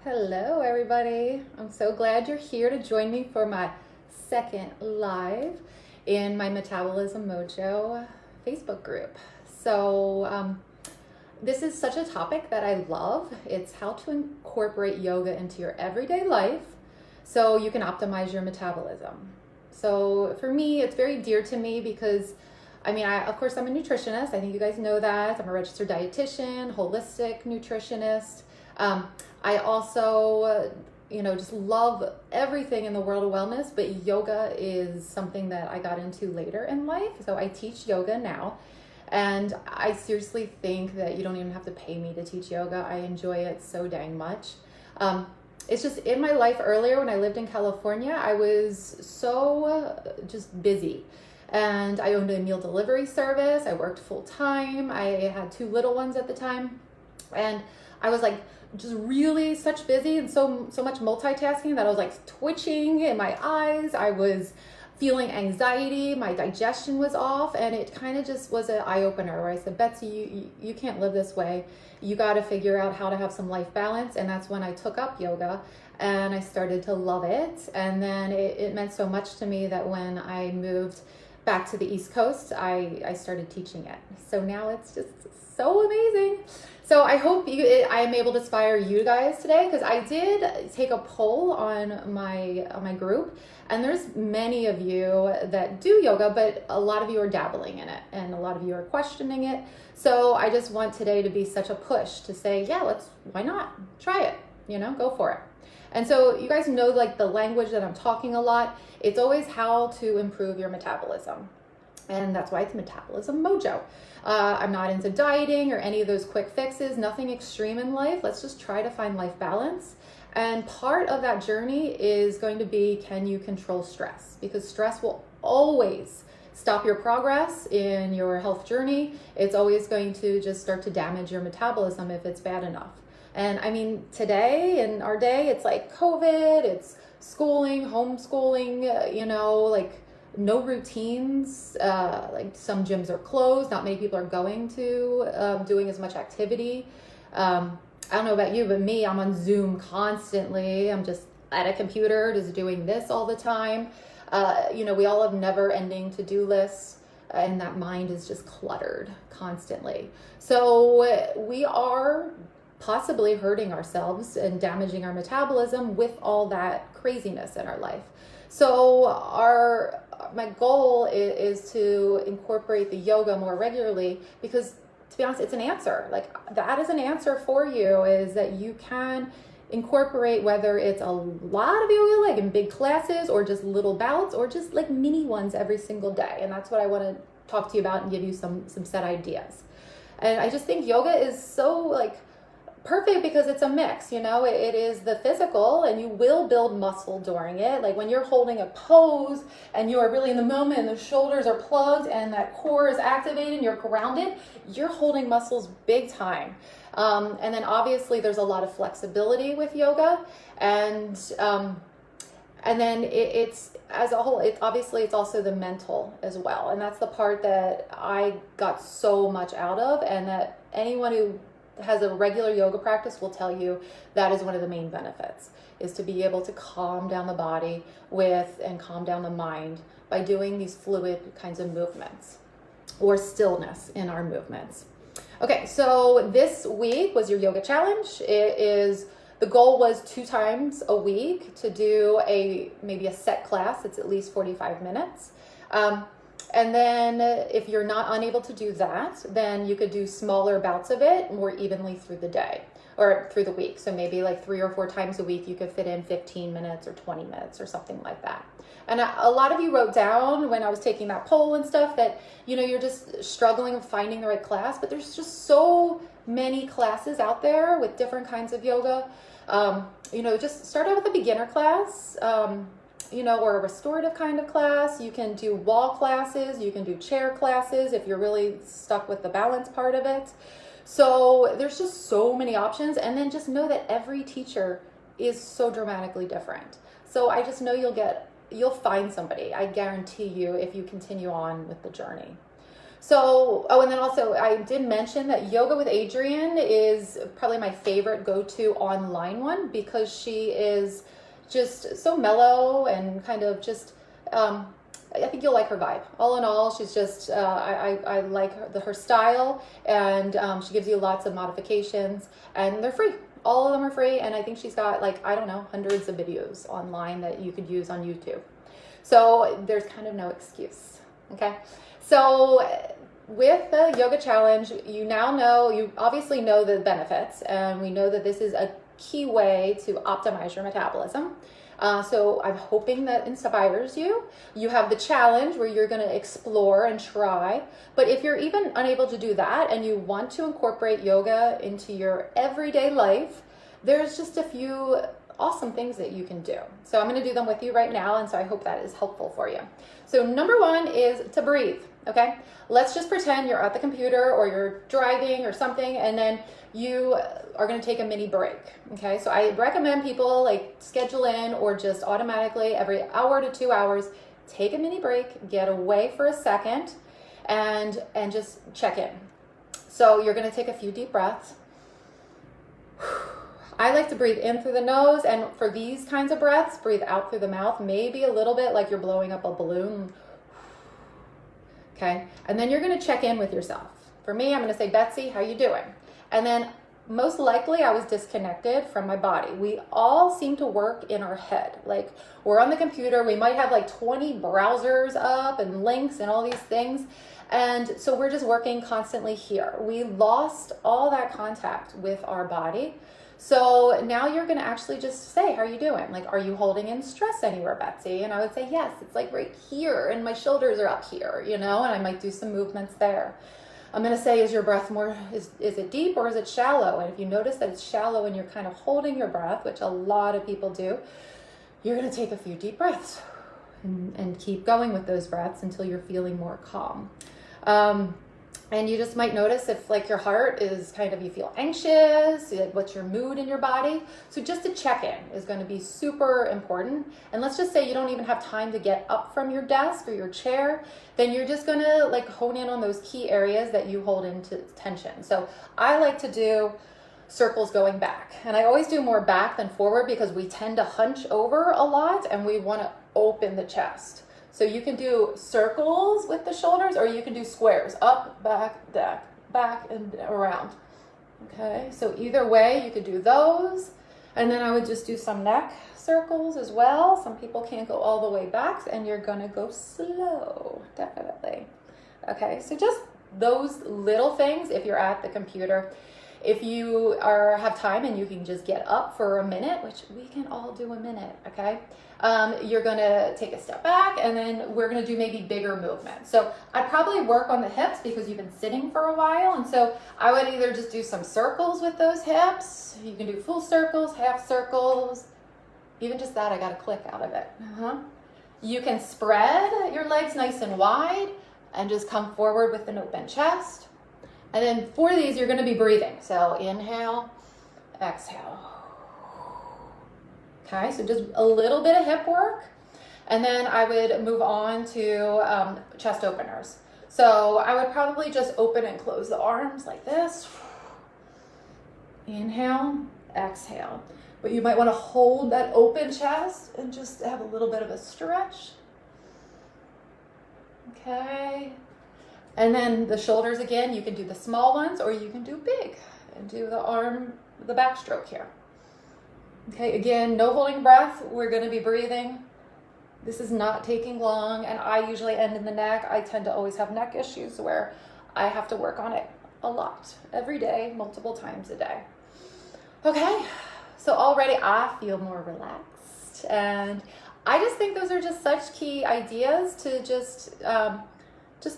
Hello, everybody. I'm so glad you're here to join me for my second live in my Metabolism Mojo Facebook group. This is such a topic that I love. It's how to incorporate yoga into your everyday life so you can optimize your metabolism. So for me, it's very dear to me because of course, I'm a nutritionist. I think you guys know that. I'm a registered dietitian, holistic nutritionist. I also, just love everything in the world of wellness, but yoga is something that I got into later in life. So I teach yoga now, and I seriously think that you don't even have to pay me to teach yoga. I enjoy it so dang much. It's just in my life earlier when I lived in California, I was so just busy. And I owned a meal delivery service. I worked full time. I had two little ones at the time. And I was like just really such busy and so much multitasking that I was like twitching in my eyes. I was feeling anxiety. My digestion was off. And it kind of just was an eye-opener where I said, Betsy, you can't live this way. You got to figure out how to have some life balance. And that's when I took up yoga and I started to love it. And then it meant so much to me that when I moved back to the East Coast, I started teaching it. So now it's just so amazing. So I hope I am able to inspire you guys today, because I did take a poll on my group, and there's many of you that do yoga, but a lot of you are dabbling in it and a lot of you are questioning it. So I just want today to be such a push to say, yeah, why not? Try it, go for it. And so you guys know like the language that I'm talking a lot. It's always how to improve your metabolism. And that's why it's Metabolism Mojo. I'm not into dieting or any of those quick fixes, nothing extreme in life. Let's just try to find life balance. And part of that journey is going to be, can you control stress? Because stress will always stop your progress in your health journey. It's always going to just start to damage your metabolism if it's bad enough. And today in our day, it's like COVID, it's schooling, homeschooling, like no routines, like some gyms are closed, not many people are going to doing as much activity. I don't know about you, but me, I'm on Zoom constantly. I'm just at a computer, just doing this all the time. We all have never ending to-do lists, and that mind is just cluttered constantly. So we are possibly hurting ourselves and damaging our metabolism with all that craziness in our life. So my goal is to incorporate the yoga more regularly, because to be honest, it's an answer. Like that is an answer for you, is that you can incorporate, whether it's a lot of yoga, like in big classes, or just little bouts, or just like mini ones every single day. And that's what I want to talk to you about and give you some set ideas. And I just think yoga is so perfect because it's a mix, it is the physical, and you will build muscle during it. Like when you're holding a pose and you are really in the moment and the shoulders are plugged and that core is activated and you're grounded, you're holding muscles big time. And then obviously there's a lot of flexibility with yoga, and then it's as a whole, it's also the mental as well. And that's the part that I got so much out of, and that anyone who has a regular yoga practice will tell you that is one of the main benefits, is to be able to calm down the body and calm down the mind by doing these fluid kinds of movements, or stillness in our movements. Okay, so this week was your yoga challenge. The goal was 2 times a week to do maybe a set class. It's at least 45 minutes. And then if you're not unable to do that, then you could do smaller bouts of it more evenly through the day or through the week. So maybe like 3 or 4 times a week, you could fit in 15 minutes or 20 minutes or something like that. And a lot of you wrote down when I was taking that poll and stuff that, you're just struggling with finding the right class, but there's just so many classes out there with different kinds of yoga. Just start out with a beginner class. Or a restorative kind of class. You can do wall classes, you can do chair classes if you're really stuck with the balance part of it. So there's just so many options, and then just know that every teacher is so dramatically different. So I just know you'll find somebody, I guarantee you, if you continue on with the journey. So, oh, and then also I did mention that Yoga with Adriene is probably my favorite go-to online one because she is just so mellow and kind of just, I think you'll like her vibe. All in all, she's just, I like her style, and she gives you lots of modifications, and they're free. All of them are free, and I think she's got like, I don't know, hundreds of videos online that you could use on YouTube. So there's kind of no excuse, okay? So with the yoga challenge, you obviously know the benefits, and we know that this is a key way to optimize your metabolism. So I'm hoping that inspires you. You have the challenge where you're going to explore and try. But if you're even unable to do that and you want to incorporate yoga into your everyday life, there's just a few awesome things that you can do. So I'm going to do them with you right now, and so I hope that is helpful for you. So number one is to breathe, okay? Let's just pretend you're at the computer or you're driving or something, and then you are going to take a mini break, okay? So I recommend people like schedule in or just automatically every hour to 2 hours, take a mini break, get away for a second, and just check in. So you're going to take a few deep breaths. I like to breathe in through the nose, and for these kinds of breaths, breathe out through the mouth, maybe a little bit like you're blowing up a balloon. Okay, and then you're going to check in with yourself. For me, I'm going to say, Betsy, how you doing? And then most likely I was disconnected from my body. We all seem to work in our head. Like we're on the computer, we might have like 20 browsers up and links and all these things. And so we're just working constantly here. We lost all that contact with our body. So now you're going to actually just say, how are you doing? Like, are you holding in stress anywhere, Betsy? And I would say, yes, it's like right here, and my shoulders are up here, and I might do some movements there. I'm going to say, is your breath is it deep or is it shallow? And if you notice that it's shallow and you're kind of holding your breath, which a lot of people do, you're going to take a few deep breaths and keep going with those breaths until you're feeling more calm. And you just might notice if like your heart is kind of, you feel anxious, like what's your mood in your body. So just a check-in is going to be super important. And let's just say you don't even have time to get up from your desk or your chair, then you're just going to like hone in on those key areas that you hold into tension. So I like to do circles going back, and I always do more back than forward because we tend to hunch over a lot and we want to open the chest. So you can do circles with the shoulders, or you can do squares, up, back, and around. Okay, so either way, you could do those. And then I would just do some neck circles as well. Some people can't go all the way back, and you're gonna go slow, definitely. Okay, so just those little things if you're at the computer. If you have time and you can just get up for a minute, which we can all do a minute, okay? You're gonna take a step back, and then we're gonna do maybe bigger movements. So I'd probably work on the hips because you've been sitting for a while, and so I would either just do some circles with those hips. You can do full circles, half circles, even just that, I got a click out of it. You can spread your legs nice and wide and just come forward with an open chest. And then for these, you're going to be breathing. So inhale, exhale. Okay, so just a little bit of hip work. And then I would move on to chest openers. So I would probably just open and close the arms like this. Inhale, exhale. But you might want to hold that open chest and just have a little bit of a stretch. Okay. And then the shoulders again, you can do the small ones or you can do big and do the backstroke here. Okay, again, no holding breath. We're going to be breathing. This is not taking long, and I usually end in the neck. I tend to always have neck issues where I have to work on it a lot, every day, multiple times a day. Okay, so already I feel more relaxed, and I just think those are just such key ideas to just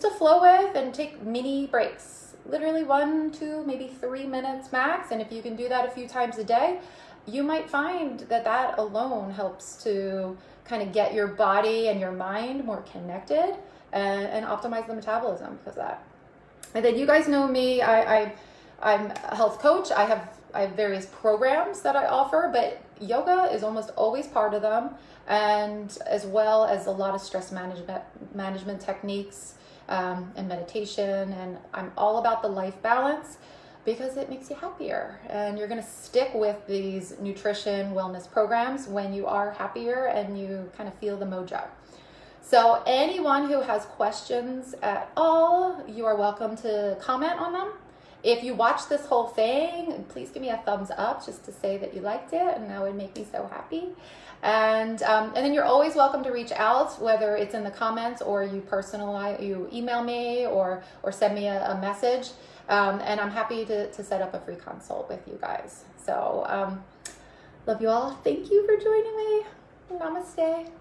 to flow with and take mini breaks, literally 1, 2, maybe 3 minutes max. And if you can do that a few times a day, you might find that alone helps to kind of get your body and your mind more connected and optimize the metabolism because of that. And then you guys know me, I'm a health coach. I have various programs that I offer, but yoga is almost always part of them, and as well as a lot of stress management techniques and meditation. And I'm all about the life balance because it makes you happier. And you're going to stick with these nutrition wellness programs when you are happier and you kind of feel the mojo. So anyone who has questions at all, you are welcome to comment on them. If you watch this whole thing, please give me a thumbs up just to say that you liked it, and that would make me so happy. And then you're always welcome to reach out, whether it's in the comments or you email me or send me a message. And I'm happy to set up a free consult with you guys. So love you all. Thank you for joining me. Namaste.